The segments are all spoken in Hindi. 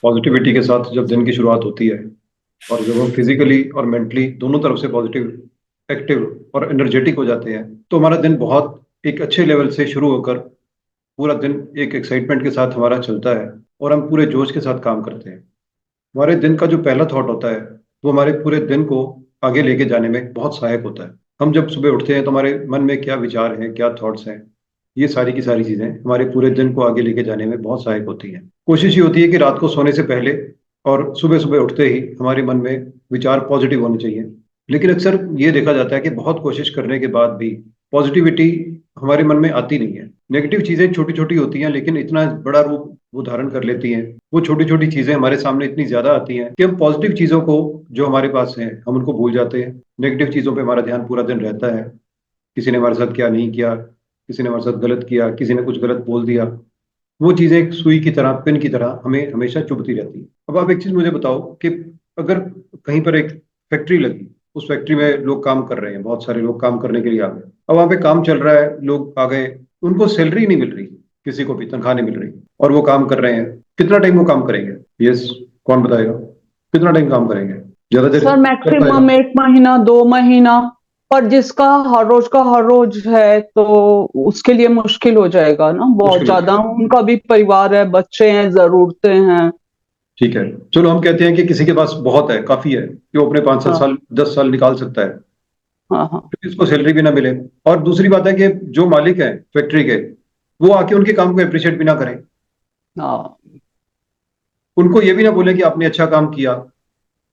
पॉजिटिविटी के साथ जब दिन की शुरुआत होती है और जब हम फिजिकली और मेंटली दोनों तरफ से पॉजिटिव, एक्टिव और एनर्जेटिक हो जाते हैं तो हमारा दिन बहुत एक अच्छे लेवल से शुरू होकर पूरा दिन एक एक्साइटमेंट के साथ हमारा चलता है और हम पूरे जोश के साथ काम करते हैं। हमारे दिन का जो पहला थॉट होता है वो हमारे पूरे दिन को आगे लेके जाने में बहुत सहायक होता है। हम जब सुबह उठते हैं तो हमारे मन में क्या विचार हैं, क्या थॉट्स हैं, ये सारी की सारी चीजें हमारे पूरे दिन को आगे लेके जाने में बहुत सहायक होती हैं। कोशिश ये होती है कि रात को सोने से पहले और सुबह सुबह उठते ही हमारे मन में विचार पॉजिटिव होने चाहिए। लेकिन अक्सर ये देखा जाता है कि बहुत कोशिश करने के बाद भी पॉजिटिविटी हमारे मन में आती नहीं है। नेगेटिव चीजें छोटी छोटी होती हैं लेकिन इतना बड़ा रूप वो धारण कर लेती हैं। वो छोटी छोटी चीजें हमारे सामने इतनी ज्यादा आती हैं कि हम पॉजिटिव चीजों को जो हमारे पास हैं हम उनको भूल जाते हैं। नेगेटिव चीजों पे हमारा ध्यान पूरा दिन रहता है। किसी ने हमारे साथ क्या नहीं किया, किसी ने हमारे साथ गलत किया, किसी ने कुछ गलत बोल दिया, वो चीजें एक सुई की तरह, पिन की तरह हमें हमेशा चुभती रहती है। अब आप एक चीज मुझे बताओ कि अगर कहीं पर एक फैक्ट्री लगी, उस फैक्ट्री में लोग काम कर रहे हैं, बहुत सारे लोग काम करने के लिए आ गए। अब वहां पे काम चल रहा है, लोग आ गए, उनको सैलरी नहीं मिल रही, किसी को भी तनख्वाह नहीं मिल रही और वो काम कर रहे हैं। कितना टाइम वो काम करेंगे? यस, कौन बताएगा? कितना टाइम काम करेंगे? ज्यादा देर सर कर पाएगा? मैक्सिमम 1 महीना 2 महीना। पर जिसका हर रोज का हर रोज है तो उसके लिए मुश्किल हो जाएगा ना, बहुत मुश्किल हो ज्यादा। जाएगा। उनका भी परिवार है, बच्चे हैं, जरूरतें हैं। ठीक है, चलो हम कहते हैं कि किसी के पास बहुत है, काफी है कि वो अपने 5 7 साल हाँ 10 साल निकाल सकता है, हाँ हाँ फिर इसको सैलरी भी ना मिले। और दूसरी बात है कि जो मालिक है फैक्ट्री के, वो आके उनके काम को अप्रिशिएट भी ना करें, हाँ। उनको ये भी ना बोले कि आपने अच्छा काम किया,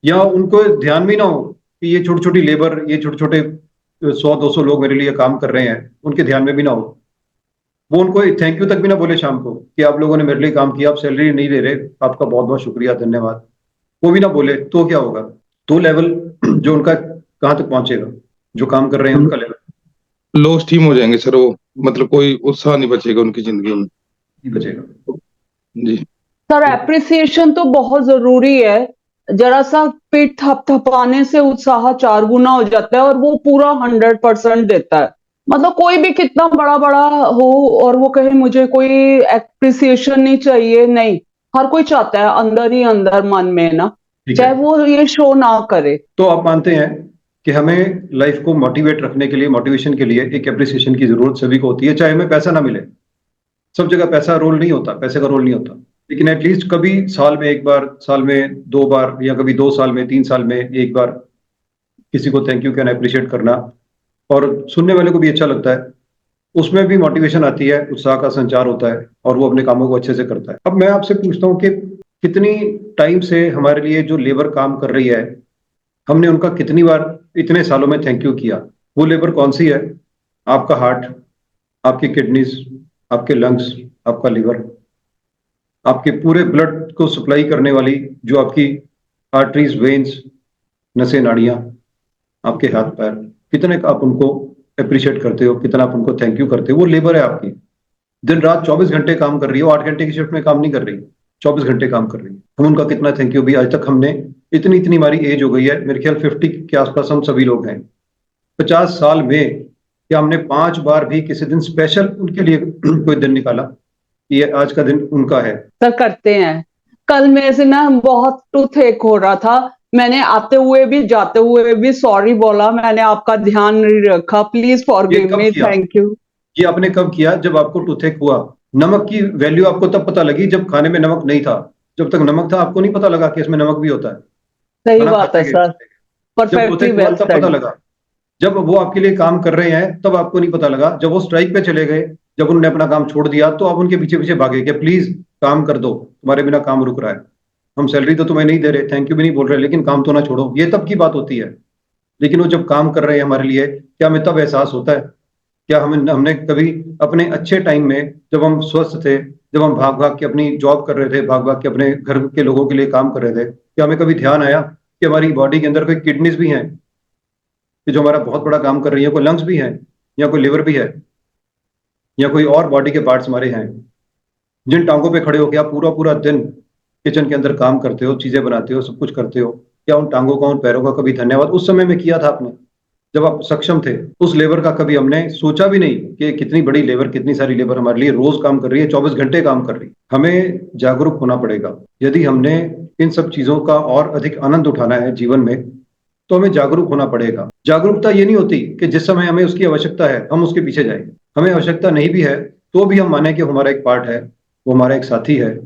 या उनको ध्यान भी ना हो कि ये छोटी छोटी लेबर, ये छोटे छोटे 100 200 लोग मेरे लिए काम कर रहे हैं, उनके ध्यान में भी ना हो। वो उनको थैंक यू तक भी ना बोले शाम को कि आप लोगों ने मेरे लिए काम किया, आप सैलरी नहीं दे रहे, आपका बहुत बहुत शुक्रिया, धन्यवाद। वो भी ना बोले तो क्या होगा? तो लेवल जो उनका कहाँ तक पहुंचेगा, जो काम कर रहे हैं उनका लेवल लॉस टीम हो जाएंगे सर वो। मतलब कोई उत्साह नहीं बचेगा उनकी जिंदगी में। नहीं बचेगा। जी। सर तो एप्रिसिएशन तो बहुत जरूरी है। जरा सा पेट थपथपाने से उत्साह 4 गुना हो जाता है और वो पूरा 100% देता है। मतलब कोई भी कितना बड़ा बड़ा हो और वो कहे मुझे कोई एप्रिसिएशन नहीं चाहिए, नहीं। हर कोई चाहता है अंदर ही अंदर मन में ना, ठीक है, चाहे वो ये शो ना करे। तो आप मानते हैं कि हमें लाइफ को मोटिवेट रखने के लिए, मोटिवेशन के लिए एक एप्रिसिएशन की जरूरत सभी को होती है, चाहे हमें पैसा ना मिले। सब जगह पैसा रोल नहीं होता, पैसे का रोल नहीं होता, लेकिन एटलीस्ट कभी साल में एक बार, साल में 2 बार, या कभी 2 साल में 3 साल में एक बार किसी को थैंक यू कहना, अप्रिशिएट करना, और सुनने वाले को भी अच्छा लगता है, उसमें भी मोटिवेशन आती है, उत्साह का संचार होता है और वो अपने कामों को अच्छे से करता है। अब मैं आपसे पूछता हूँ कि कितनी टाइम से हमारे लिए जो लेबर काम कर रही है, हमने उनका कितनी बार इतने सालों में थैंक यू किया? वो लेबर कौन सी है? आपका हार्ट, आपकी किडनीज, आपके लंग्स, आपका लिवर, आपके पूरे ब्लड को सप्लाई करने वाली जो आपकी आर्टरीज, वेन्स, नसें, नाड़ियां, आपके हाथ पैर, कितने आप उनको अप्रिशिएट करते हो, कितना आप उनको थैंक यू करते हो? वो लेबर है आपकी, दिन रात 24 घंटे काम कर रही हो, 8 घंटे की शिफ्ट में काम नहीं कर रही, 24 घंटे काम कर रही है। हम उनका कितना थैंक यू भी आज तक हमने, इतनी इतनी हमारी एज हो गई है, मेरे ख्याल 50 के आसपास हम सभी लोग हैं, 50 साल में क्या हमने 5 बार भी किसी दिन स्पेशल उनके लिए कोई दिन निकाला कि ये आज का दिन उनका है? सर करते हैं। कल मेरे से ना बहुत टूथ एक हो रहा था, मैंने आते हुए भी जाते हुए भी सॉरी बोला, मैंने आपका ध्यान नहीं रखा, प्लीज ये फॉरगिव कब मी, किया? Thank you. ये आपने कब किया? जब आपको टूथेक हुआ। नमक की वैल्यू आपको तब पता लगी जब खाने में नमक नहीं था। जब तक नमक था आपको नहीं पता लगा कि इसमें नमक भी होता है। सही खाना बात है खाते गए सर, खाते गए। जब परफेक्टली टूथेक हुआ वेल तब पता सेड। लगा। जब वो आपके लिए काम कर रहे हैं तब आपको नहीं पता लगा। जब वो स्ट्राइक पे चले गए, जब उन्होंने अपना काम छोड़ दिया, तो आप उनके पीछे पीछे भागे कि प्लीज काम कर दो, तुम्हारे बिना काम रुक रहा है, हम सैलरी तो तुम्हें नहीं दे रहे, थैंक यू भी नहीं बोल रहे, लेकिन काम तो ना छोड़ो। ये तब की बात होती है। लेकिन वो जब काम कर रहे हैं हमारे लिए, क्या हमें तब एहसास होता है? क्या हमें हमने कभी अपने अच्छे टाइम में, जब हम स्वस्थ थे, जब हम भाग भाग के अपनी जॉब कर रहे थे, भाग भाग के अपने घर के लोगों के लिए काम कर रहे थे, क्या हमें कभी ध्यान आया कि हमारी बॉडी के अंदर कोई किडनीज भी हैं कि जो हमारा बहुत बड़ा काम कर रही है, कोई लंग्स भी हैं, या कोई लिवर भी है, या कोई और बॉडी के पार्ट्स हमारे हैं, जिन टांगों पे खड़े होकर आप पूरा पूरा दिन किचन के अंदर काम करते हो, चीजें बनाते हो, सब कुछ करते हो? क्या उन टांगों का, उन पैरों का कभी धन्यवाद उस समय में किया था आपने? जब आप सक्षम थे, उस लेबर का कभी हमने सोचा भी नहीं कि कितनी बड़ी लेबर, कितनी सारी लेबर हमारे लिए रोज काम कर रही है, 24 घंटे काम कर रही है। हमें जागरूक होना पड़ेगा। यदि हमने इन सब चीजों का और अधिक आनंद उठाना है जीवन में, तो हमें जागरूक होना पड़ेगा। जागरूकता ये नहीं होती कि जिस समय हमें उसकी आवश्यकता है हम उसके पीछे जाएं। हमें आवश्यकता नहीं भी है तो भी हम माने कि हमारा एक पार्ट है, वो हमारा एक साथी है,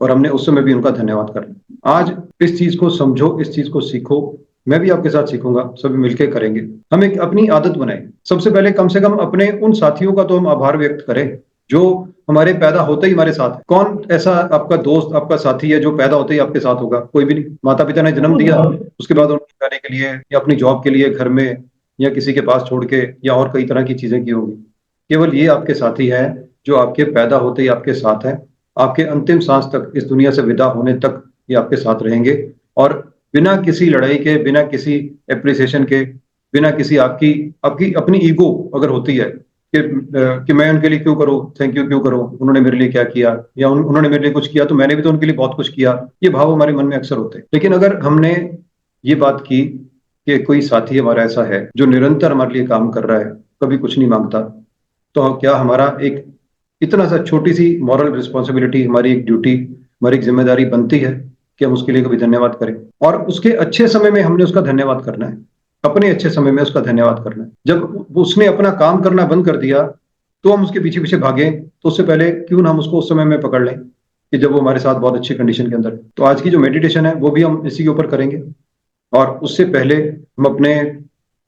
और हमने उस समय भी उनका धन्यवाद करना। आज इस चीज को समझो, इस चीज को सीखो। मैं भी आपके साथ सीखूंगा, सभी मिलकर करेंगे। हम एक अपनी आदत बनाएं। सबसे पहले कम से कम अपने उन साथियों का तो हम आभार व्यक्त करें जो हमारे पैदा होते ही हमारे साथ है। कौन ऐसा आपका दोस्त, आपका साथी है जो पैदा होते ही आपके साथ होगा? कोई भी नहीं। माता पिता ने जन्म दिया, उसके बाद उनके जाने के लिए या अपनी जॉब के लिए घर में या किसी के पास छोड़ के या और कई तरह की चीजें की होंगी। केवल ये आपके साथी हैं जो आपके पैदा होते ही आपके साथ हैं। आपके अंतिम सांस तक, इस दुनिया से विदा होने तक ये आपके साथ रहेंगे। और बिना किसी लड़ाई के, बिना किसी एप्रिसिएशन के, बिना किसी आपकी आपकी अपनी ईगो अगर होती है कि मैं उनके लिए क्यों करूं, थैंक यू क्यों करूं, उन्होंने मेरे लिए क्या किया, या उन्होंने मेरे लिए कुछ किया तो मैंने भी तो उनके लिए बहुत कुछ किया, ये भाव हमारे मन में अक्सर होते हैं। लेकिन अगर हमने ये बात की कि कोई साथी हमारा ऐसा है जो निरंतर हमारे लिए काम कर रहा है, कभी कुछ नहीं मांगता, तो क्या हमारा एक इतना सा छोटी सी मॉरल रिस्पॉन्सिबिलिटी, हमारी एक ड्यूटी, हमारी एक जिम्मेदारी बनती है कि हम उसके लिए कभी धन्यवाद करें। और उसके अच्छे समय में हमने उसका धन्यवाद करना है, अपने अच्छे समय में उसका धन्यवाद करना है। जब उसने अपना काम करना बंद कर दिया तो हम उसके पीछे पीछे भागे, तो उससे पहले क्यों ना हम उसको उस समय में पकड़ लें कि जब वो हमारे साथ बहुत अच्छी कंडीशन के अंदर है। तो आज की जो मेडिटेशन है वो भी हम इसी के ऊपर करेंगे, और उससे पहले हम अपने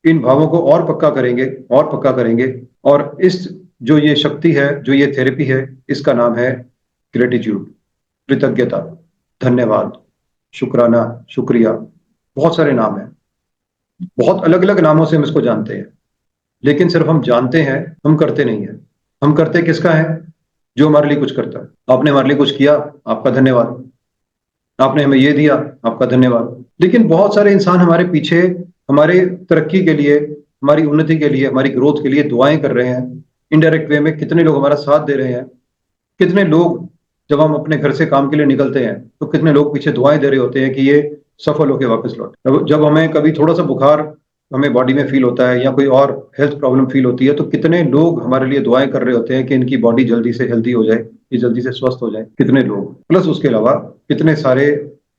इन भावों को और पक्का करेंगे, और पक्का करेंगे। और इस जो ये शक्ति है, जो ये थेरेपी है, इसका नाम है ग्रेटिट्यूड, कृतज्ञता, धन्यवाद, शुक्राना, शुक्रिया। बहुत सारे नाम हैं, बहुत अलग अलग नामों से हम इसको जानते हैं, लेकिन सिर्फ हम जानते हैं, हम करते नहीं है। हम करते किसका है? जो हमारे लिए कुछ करता है। आपने हमारे लिए कुछ किया, आपका धन्यवाद। आपने हमें ये दिया, आपका धन्यवाद। लेकिन बहुत सारे इंसान हमारे पीछे, हमारे तरक्की के लिए, हमारी उन्नति के लिए, हमारी ग्रोथ के लिए दुआएं कर रहे हैं। इनडायरेक्ट वे में कितने लोग हमारा साथ दे रहे हैं, कितने लोग जब हम अपने घर से काम के लिए निकलते हैं तो कितने लोग पीछे दुआएं दे रहे होते हैं कि ये सफल होकर वापस लौटे। जब हमें कभी थोड़ा सा बुखार हमें बॉडी में फील होता है या कोई और हेल्थ प्रॉब्लम फील होती है, तो कितने लोग हमारे लिए दुआएं कर रहे होते हैं कि इनकी बॉडी जल्दी से हेल्दी हो जाए, ये जल्दी से स्वस्थ हो जाए। कितने लोग, प्लस उसके अलावा कितने सारे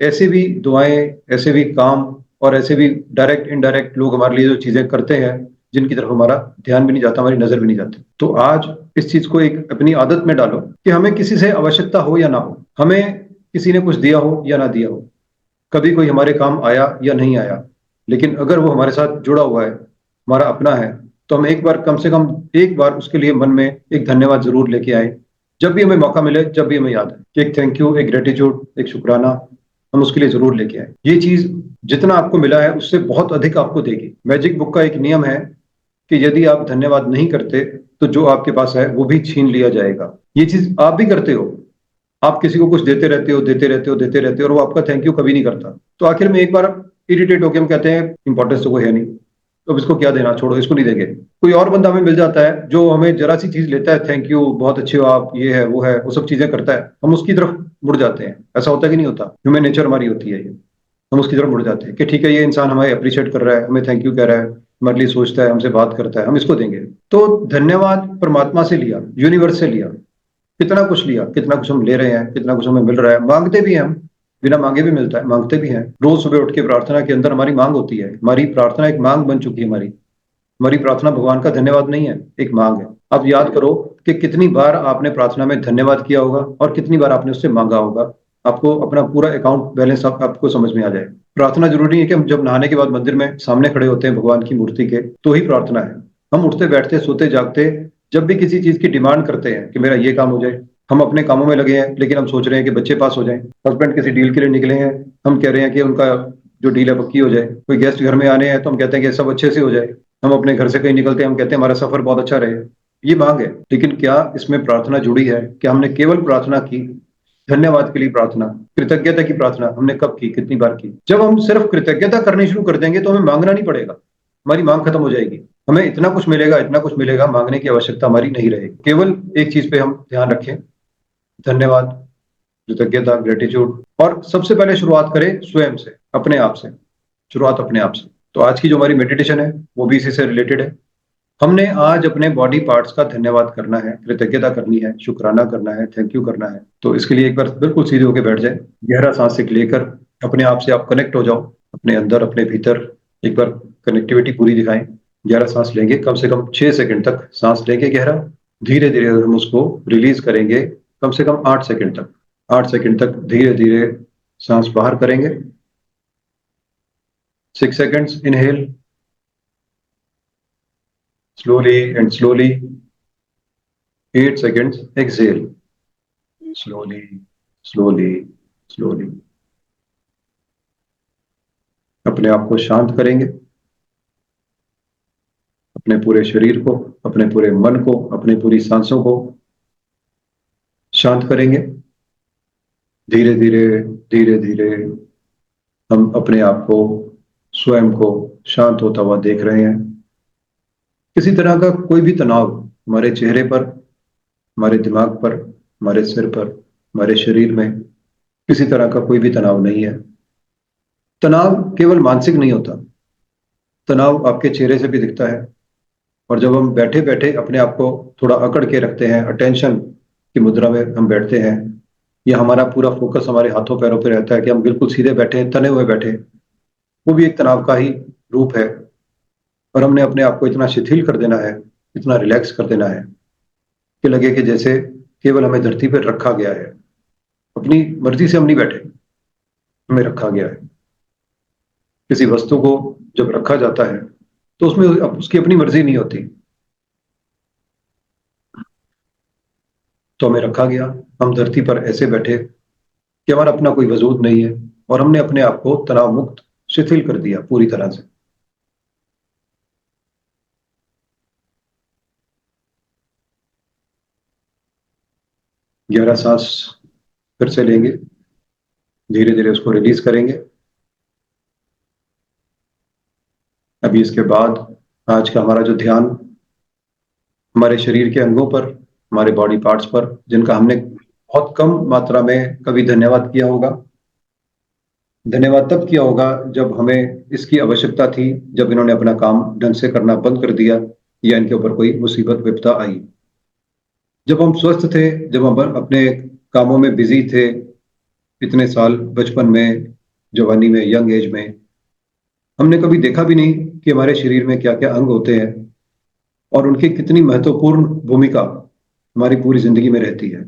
ऐसे भी दुआएं, ऐसे भी काम और ऐसे भी डायरेक्ट इनडायरेक्ट लोग हमारे लिए जो चीजें करते हैं जिनकी तरफ हमारा ध्यान भी नहीं जाता, हमारी नजर भी नहीं जाती। तो आज इस चीज को एक अपनी आदत में डालो कि हमें किसी से आवश्यकता हो या ना हो, हमें किसी ने कुछ दिया हो या ना दिया हो, कभी कोई हमारे काम आया या नहीं आया, लेकिन अगर वो हमारे साथ जुड़ा हुआ है, हमारा अपना है, तो हम एक बार, कम से कम एक बार उसके लिए मन में एक धन्यवाद जरूर लेके आए। जब भी हमें मौका मिले, जब भी हमें याद है कि एक थैंक यू, एक ग्रेटिट्यूड, एक शुक्राना हम उसके लिए जरूर लेके आए। ये चीज जितना आपको मिला है उससे बहुत अधिक आपको देगी। मैजिक बुक का एक नियम है कि यदि आप धन्यवाद नहीं करते तो जो आपके पास है वो भी छीन लिया जाएगा। ये चीज आप भी करते हो, आप किसी को कुछ देते रहते हो, देते रहते हो, देते रहते हो, और वो आपका थैंक यू कभी नहीं करता। तो आखिर में एक बार इरिटेट होकर हम कहते हैं इंपॉर्टेंस तो कोई है नहीं, तो अब इसको क्या देना, छोड़ो, इसको नहीं देंगे। कोई और बंदा हमें मिल जाता है जो हमें जरा सी चीज लेता है, थैंक यू, बहुत अच्छे हो आप, ये है वो है, वो सब चीजें करता है, हम उसकी तरफ मुड़ जाते हैं। ऐसा होता है कि नहीं होता? ह्यूमन नेचर हमारी होती है ये, हम उसकी तरफ मुड़ जाते हैं कि ठीक है, ये इंसान हमें अप्रिशिएट कर रहा है, हमें थैंक यू कह रहा है, हमारे लिए सोचता है, हमसे बात करता है, हम इसको देंगे। तो धन्यवाद परमात्मा से लिया, यूनिवर्स से लिया, कितना कुछ लिया, कितना कुछ हम ले रहे हैं, कितना कुछ हमें मिल रहा है। मांगते भी हैं हम, बिना मांगे भी मिलता है, मांगते भी हैं। रोज सुबह उठ के प्रार्थना के अंदर हमारी मांग होती है। हमारी प्रार्थना एक मांग बन चुकी है। हमारी प्रार्थना भगवान का धन्यवाद नहीं है, एक मांग है। आप याद करो कि कितनी बार आपने प्रार्थना में धन्यवाद किया होगा और कितनी बार आपने उससे मांगा होगा। आपको अपना पूरा अकाउंट बैलेंस आपको समझ में आ जाए। प्रार्थना जरूरी है कि हम जब नहाने के बाद मंदिर में सामने खड़े होते हैं भगवान की मूर्ति के, तो ही प्रार्थना है। हम उठते बैठते, सोते जागते, जब भी किसी चीज की डिमांड करते हैं कि मेरा ये काम हो जाए, हम अपने कामों में लगे हैं, लेकिन हम सोच रहे हैं कि बच्चे पास हो जाएं, हस्बैंड किसी डील के लिए निकले हैं, हम कह रहे हैं कि उनका जो डील है पक्की हो जाए, कोई गेस्ट घर में आने हैं तो हम कहते हैं कि सब अच्छे से हो जाए, हम अपने घर से कहीं निकलते हैं, हम कहते हैं हमारा सफर बहुत अच्छा रहे। ये मांग है, लेकिन क्या इसमें प्रार्थना जुड़ी है? क्या हमने केवल प्रार्थना की, धन्यवाद के लिए प्रार्थना, कृतज्ञता की प्रार्थना हमने कब की, कितनी बार की? जब हम सिर्फ कृतज्ञता करनी शुरू कर देंगे तो हमें मांगना नहीं पड़ेगा, हमारी मांग खत्म हो जाएगी। हमें इतना कुछ मिलेगा, इतना कुछ मिलेगा, मांगने की आवश्यकता हमारी नहीं रहेगी। केवल एक चीज पे हम ध्यान रखें, धन्यवाद, कृतज्ञता, ग्रेटिट्यूड। और सबसे पहले शुरुआत करें स्वयं से, अपने आप से। शुरुआत अपने आप से। तो आज की जो हमारी मेडिटेशन है वो भी इसी से रिलेटेड है। हमने आज अपने बॉडी पार्ट्स का धन्यवाद करना है, कृतज्ञता करनी है, शुक्राना करना है, थैंक यू करना है। तो इसके लिए एक बार बिल्कुल सीधे होकर बैठ जाए, गहरा सांस एक लेकर अपने आप से आप कनेक्ट हो जाओ, अपने अंदर अपने भीतर एक बार कनेक्टिविटी पूरी दिखाएं। गहरा सांस लेंगे, कम से कम 6 सेकंड तक सांस लेंगे गहरा। धीरे धीरे हम उसको रिलीज करेंगे, कम से कम 8 सेकंड तक। 8 सेकंड तक धीरे धीरे सांस बाहर करेंगे। 6 seconds inhale, slowly and slowly. 8 seconds exhale, slowly, slowly, slowly. अपने आप को शांत करेंगे, अपने पूरे शरीर को, अपने पूरे मन को, अपनी पूरी सांसों को शांत करेंगे। धीरे धीरे धीरे धीरे हम अपने आप को, स्वयं को शांत होता हुआ देख रहे हैं। किसी तरह का कोई भी तनाव हमारे चेहरे पर, हमारे दिमाग पर, हमारे सिर पर, हमारे शरीर में किसी तरह का कोई भी तनाव नहीं है। तनाव केवल मानसिक नहीं होता, तनाव आपके चेहरे से भी दिखता है। और जब हम बैठे बैठे अपने आप को थोड़ा अकड़ के रखते हैं, अटेंशन की मुद्रा में हम बैठते हैं, या हमारा पूरा फोकस हमारे हाथों पैरों पे रहता है कि हम बिल्कुल सीधे बैठे, तने हुए बैठे, वो भी एक तनाव का ही रूप है। और हमने अपने आप को इतना शिथिल कर देना है, इतना रिलैक्स कर देना है कि लगे कि जैसे केवल हमें धरती पर रखा गया है। अपनी मर्जी से हम नहीं बैठे, हमें रखा गया है। किसी वस्तु को जब रखा जाता है तो उसमें अब उसकी अपनी मर्जी नहीं होती, तो हमें रखा गया। हम धरती पर ऐसे बैठे कि हमारा अपना कोई वजूद नहीं है, और हमने अपने आप को तनाव मुक्त शिथिल कर दिया पूरी तरह से। गहरा सांस फिर से लेंगे, धीरे धीरे उसको रिलीज करेंगे। अभी इसके बाद आज का हमारा जो ध्यान हमारे शरीर के अंगों पर, हमारे बॉडी पार्ट्स पर, जिनका हमने बहुत कम मात्रा में कभी धन्यवाद किया होगा। धन्यवाद तब किया होगा जब हमें इसकी आवश्यकता थी, जब इन्होंने अपना काम ढंग से करना बंद कर दिया, या इनके ऊपर कोई मुसीबत विपदा आई। जब हम स्वस्थ थे, जब हम अपने कामों में बिजी थे, इतने साल बचपन में, जवानी में, यंग एज में, हमने कभी देखा भी नहीं कि हमारे शरीर में क्या क्या अंग होते हैं और उनकी कितनी महत्वपूर्ण भूमिका हमारी पूरी जिंदगी में रहती है।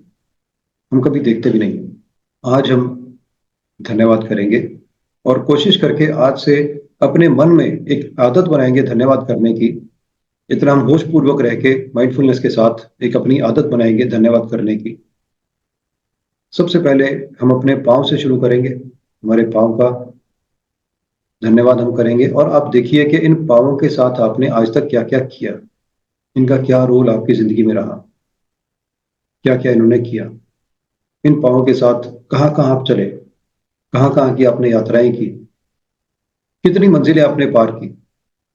हम कभी देखते भी नहीं। आज हम धन्यवाद करेंगे, और कोशिश करके आज से अपने मन में एक आदत बनाएंगे धन्यवाद करने की। इतना हम होशपूर्वक रह के माइंडफुलनेस के साथ एक अपनी आदत बनाएंगे धन्यवाद करने की। सबसे पहले हम अपने पाँव से शुरू करेंगे। हमारे पाँव का धन्यवाद हम करेंगे, और आप देखिए कि इन पाँवों के साथ आपने आज तक क्या क्या किया, इनका क्या रोल आपकी जिंदगी में रहा, क्या क्या इन्होंने किया। इन पाँवों के साथ कहाँ कहाँ आप चले, कहाँ कहाँ की आपने यात्राएं की, कितनी मंजिलें आपने पार की,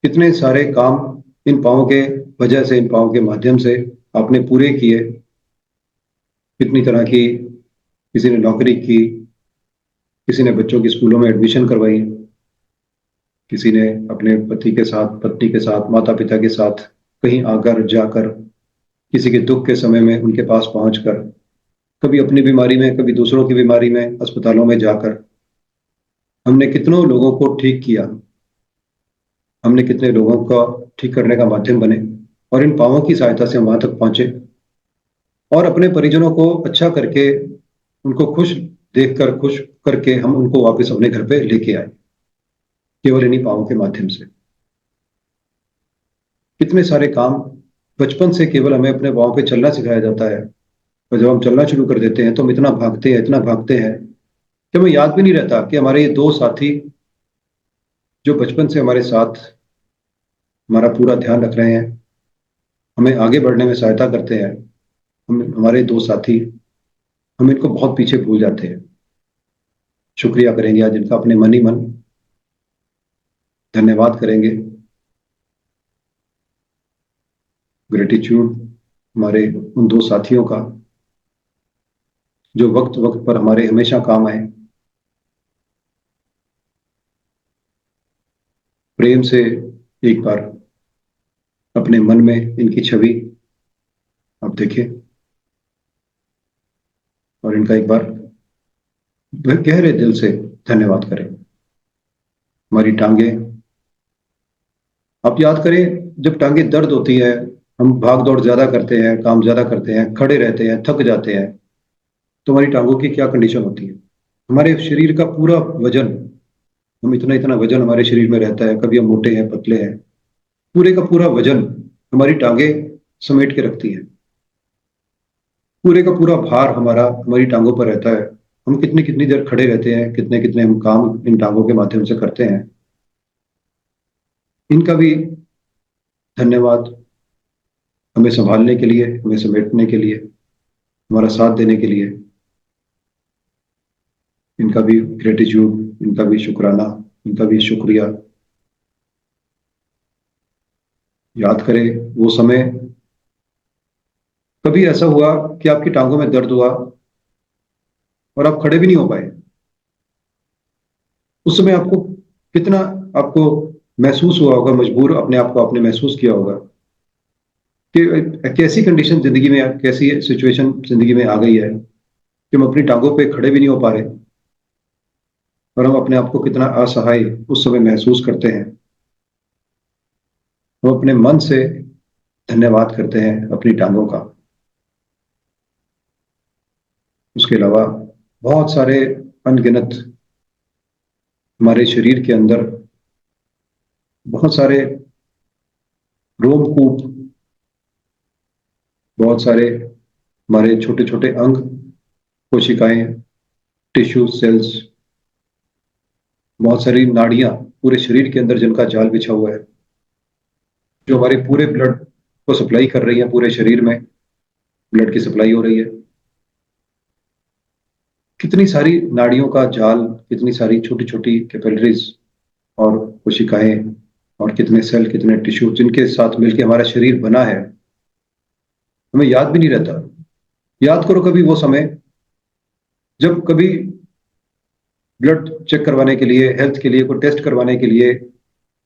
कितने सारे काम इन पाँवों के वजह से, इन पाँवों के माध्यम से आपने पूरे किए। कितनी तरह की, किसी ने नौकरी की, किसी ने बच्चों की स्कूलों में एडमिशन करवाई, किसी ने अपने पति के साथ, पत्नी के साथ, माता पिता के साथ कहीं आकर जाकर, किसी के दुख के समय में उनके पास पहुंचकर, कभी अपनी बीमारी में, कभी दूसरों की बीमारी में अस्पतालों में जाकर हमने कितनों लोगों को ठीक किया। हमने कितने लोगों का ठीक करने का माध्यम बने, और इन पाँवों की सहायता से हम वहां तक पहुंचे, और अपने परिजनों को अच्छा करके, उनको खुश देखकर, खुश करके हम उनको वापस अपने घर पे लेके आए, केवल इन्हीं पाँवों के माध्यम से। कितने सारे काम बचपन से केवल हमें अपने पाँव पे चलना सिखाया जाता है, और जब हम चलना शुरू कर देते हैं तो हम इतना भागते हैं, इतना भागते हैं कि हमें याद भी नहीं रहता कि हमारे ये दो साथी जो बचपन से हमारे साथ हमारा पूरा ध्यान रख रहे हैं, हमें आगे बढ़ने में सहायता करते हैं, हम हमारे दो साथी, हम इनको बहुत पीछे भूल जाते हैं। शुक्रिया करेंगे आज इनका, अपने मन ही मन धन्यवाद करेंगे। ग्रेटिट्यूड हमारे उन दो साथियों का जो वक्त वक्त पर हमारे हमेशा काम आए। प्रेम से एक बार अपने मन में इनकी छवि आप देखें और इनका एक बार गहरे दिल से धन्यवाद करें। हमारी टांगे, आप याद करें, जब टांगे दर्द होती है, हम भाग दौड़ ज्यादा करते हैं, काम ज्यादा करते हैं, खड़े रहते हैं, थक जाते हैं, तो हमारी टांगों की क्या कंडीशन होती है। हमारे शरीर का पूरा वजन, हम इतना इतना वजन हमारे शरीर में रहता है, कभी हम मोटे हैं, पतले हैं, पूरे का पूरा वजन हमारी टांगे समेट के रखती है। पूरे का पूरा भार हमारा हमारी टांगों पर रहता है। हम कितनी कितनी देर खड़े रहते हैं, कितने कितने हम काम इन टांगों के माध्यम से करते हैं। इनका भी धन्यवाद, हमें संभालने के लिए, हमें समेटने के लिए, हमारा साथ देने के लिए। इनका भी ग्रेटिट्यूड, इनका भी शुक्राना, इनका भी शुक्रिया। याद करें वो समय, कभी ऐसा हुआ कि आपकी टांगों में दर्द हुआ और आप खड़े भी नहीं हो पाए। उस समय आपको कितना, आपको महसूस हुआ होगा, मजबूर अपने आप को आपने महसूस किया होगा कि कैसी कंडीशन जिंदगी में, कैसी सिचुएशन जिंदगी में आ गई है कि हम अपनी टांगों पे खड़े भी नहीं हो पा रहे, और हम अपने आप को कितना असहाय उस समय महसूस करते हैं। हम अपने मन से धन्यवाद करते हैं अपनी टांगों का। उसके अलावा बहुत सारे अनगिनत हमारे शरीर के अंदर बहुत सारे रोमकूप, बहुत सारे हमारे छोटे छोटे अंग, कोशिकाएं, टिश्यू सेल्स, बहुत सारी नाड़ियां पूरे शरीर के अंदर जिनका जाल बिछा हुआ है, जो हमारे पूरे ब्लड को सप्लाई कर रही है। पूरे शरीर में ब्लड की सप्लाई हो रही है। कितनी सारी नाड़ियों का जाल, कितनी सारी छोटी छोटी कैपिलरीज और कोशिकाएं, और कितने सेल, कितने टिश्यू जिनके साथ मिलकर हमारा शरीर बना है, हमें याद भी नहीं रहता। याद करो कभी वो समय जब कभी ब्लड चेक करवाने के लिए, हेल्थ के लिए, कोई टेस्ट करवाने के लिए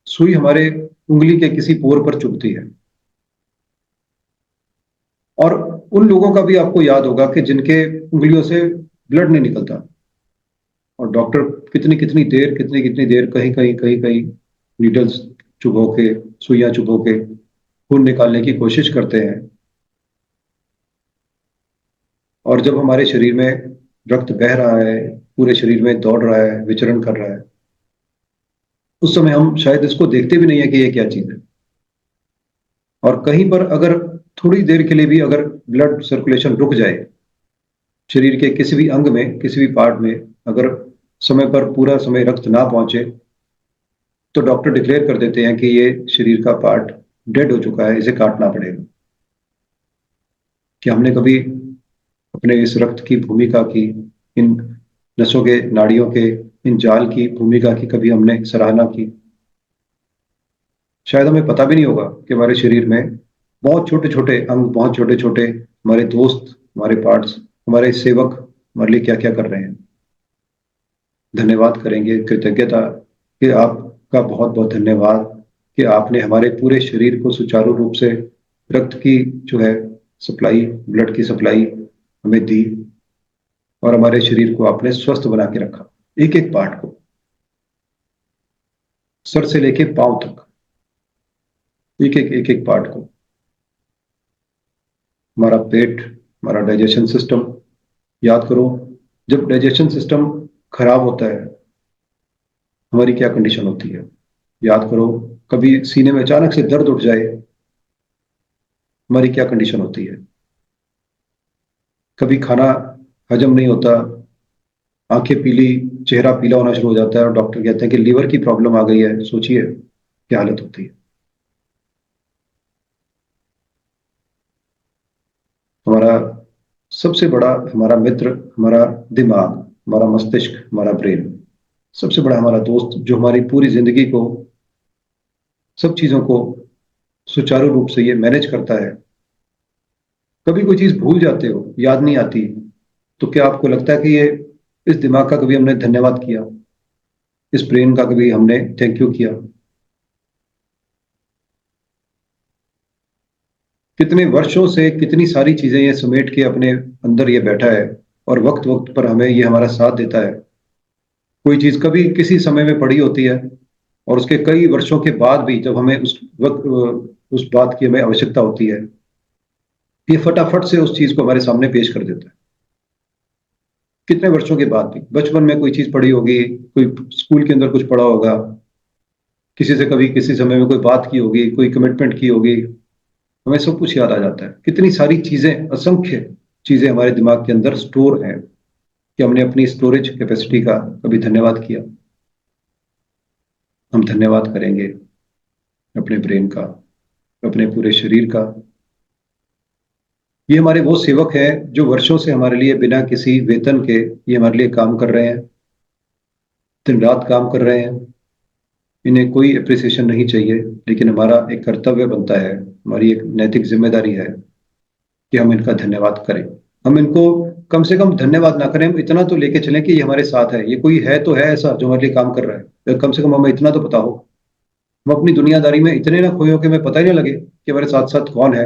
सुई हमारे उंगली के किसी पोर पर चुभती है। और उन लोगों का भी आपको याद होगा कि जिनके उंगलियों से ब्लड नहीं निकलता, और डॉक्टर कितनी कितनी देर, कितनी कितनी देर, कहीं कहीं कहीं कहीं नीडल्स चुभो के, सुइयां चुभो के खून निकालने की कोशिश करते हैं। और जब हमारे शरीर में रक्त बह रहा है, पूरे शरीर में दौड़ रहा है, विचरण कर रहा है, उस समय हम शायद इसको देखते भी नहीं है कि ये क्या चीज है। और कहीं पर अगर थोड़ी देर के लिए भी अगर ब्लड सर्कुलेशन रुक जाए शरीर के किसी भी अंग में, किसी भी पार्ट में, अगर समय पर पूरा समय रक्त ना पहुंचे, तो डॉक्टर डिक्लेयर कर देते हैं कि ये शरीर का पार्ट डेड हो चुका है, इसे काटना पड़ेगा। कि हमने कभी अपने इस रक्त की भूमिका की, इन नसों के, नाड़ियों के, इन जाल की भूमिका की कभी हमने सराहना की? शायद हमें पता भी नहीं होगा कि हमारे शरीर में बहुत छोटे छोटे अंग, बहुत छोटे छोटे हमारे दोस्त, हमारे पार्ट्स, हमारे सेवक हमारे लिए क्या क्या कर रहे हैं। धन्यवाद करेंगे, कृतज्ञता कि आपका बहुत बहुत धन्यवाद कि आपने हमारे पूरे शरीर को सुचारू रूप से रक्त की जो है सप्लाई, ब्लड की सप्लाई हमें दी, और हमारे शरीर को आपने स्वस्थ बना के रखा। एक एक पार्ट को, सर से लेके पांव तक, एक एक पार्ट को। हमारा पेट, हमारा डाइजेशन सिस्टम, याद करो जब डाइजेशन सिस्टम खराब होता है हमारी क्या कंडीशन होती है। याद करो कभी सीने में अचानक से दर्द उठ जाए, हमारी क्या कंडीशन होती है। कभी खाना हजम नहीं होता, आंखें पीली, चेहरा पीला होना शुरू हो जाता है, और डॉक्टर कहते हैं कि लीवर की प्रॉब्लम आ गई है। सोचिए क्या हालत होती है। हमारा सबसे बड़ा, हमारा मित्र, हमारा दिमाग, हमारा मस्तिष्क, हमारा ब्रेन, सबसे बड़ा हमारा दोस्त, जो हमारी पूरी जिंदगी को, सब चीजों को सुचारू रूप से ये मैनेज करता है। कभी कोई चीज भूल जाते हो, याद नहीं आती, तो क्या आपको लगता है कि ये, इस दिमाग का कभी हमने धन्यवाद किया, इस ब्रेन का कभी हमने थैंक यू किया? कितने वर्षों से कितनी सारी चीजें ये समेट के अपने अंदर ये बैठा है और वक्त वक्त पर हमें ये हमारा साथ देता है। कोई चीज कभी किसी समय में पड़ी होती है और उसके कई वर्षों के बाद भी जब हमें उस वक्त उस बात की हमें आवश्यकता होती है, ये फटाफट से उस चीज को हमारे सामने पेश कर देता है। कितने वर्षों के बाद भी, बचपन में कोई चीज पड़ी होगी, कोई स्कूल के अंदर कुछ पढ़ा होगा, किसी से कभी किसी समय में कोई बात की होगी, कोई कमिटमेंट की होगी, हमें सब कुछ याद आ जाता है। कितनी सारी चीजें, असंख्य चीजें हमारे दिमाग के अंदर स्टोर हैं कि हमने अपनी स्टोरेज कैपेसिटी का कभी धन्यवाद किया। हम धन्यवाद करेंगे अपने ब्रेन का, अपने पूरे शरीर का। ये हमारे वो सेवक हैं जो वर्षों से हमारे लिए बिना किसी वेतन के ये हमारे लिए काम कर रहे हैं, दिन रात काम कर रहे हैं। इन्हें कोई अप्रिसिएशन नहीं चाहिए, लेकिन हमारा एक कर्तव्य बनता है, हमारी एक नैतिक जिम्मेदारी है कि हम इनका धन्यवाद करें। हम इनको कम से कम धन्यवाद ना करें, हम इतना तो लेके चलें कि ये हमारे साथ है, ये कोई है तो है ऐसा जो हमारे लिए काम कर रहा है। कम से कम हमें इतना तो पता हो, हम अपनी दुनियादारी में इतने ना खोए हो कि हमें पता ही ना लगे कि हमारे साथ साथ कौन है,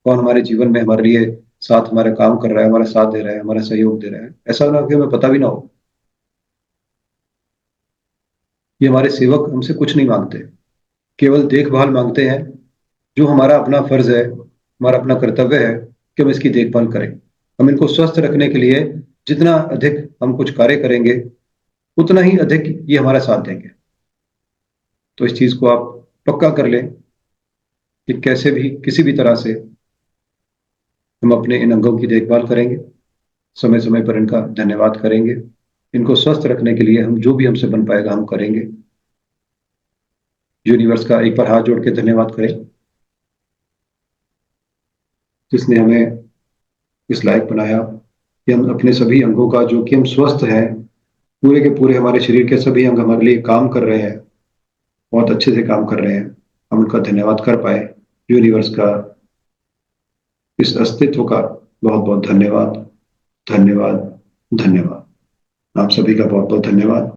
कौन हमारे जीवन में हमारे लिए साथ हमारा काम कर रहा है, हमारा साथ दे रहा है, हमारा सहयोग दे रहा है। ऐसा ना कि हमें पता भी ना हो। ये हमारे सेवक हमसे कुछ नहीं मांगते, केवल देखभाल मांगते हैं, जो हमारा अपना फर्ज है, हमारा अपना कर्तव्य है कि हम इसकी देखभाल करें। हम इनको स्वस्थ रखने के लिए जितना अधिक हम कुछ कार्य करेंगे, उतना ही अधिक ये हमारा साथ देंगे। तो इस चीज को आप पक्का कर लें कि कैसे भी किसी भी तरह से हम अपने इन अंगों की देखभाल करेंगे, समय समय पर इनका धन्यवाद करेंगे, इनको स्वस्थ रखने के लिए हम जो भी हमसे बन पाएगा हम करेंगे। यूनिवर्स का एक बार हाथ जोड़ के धन्यवाद करें, जिसने हमें इस लायक बनाया कि हम अपने सभी अंगों का, जो कि हम स्वस्थ हैं, पूरे के पूरे हमारे शरीर के सभी अंग हमारे लिए काम कर रहे हैं, बहुत अच्छे से काम कर रहे हैं, हम उनका धन्यवाद कर पाए। यूनिवर्स का, इस अस्तित्व का बहुत बहुत धन्यवाद, धन्यवाद, धन्यवाद। आप सभी का बहुत बहुत धन्यवाद।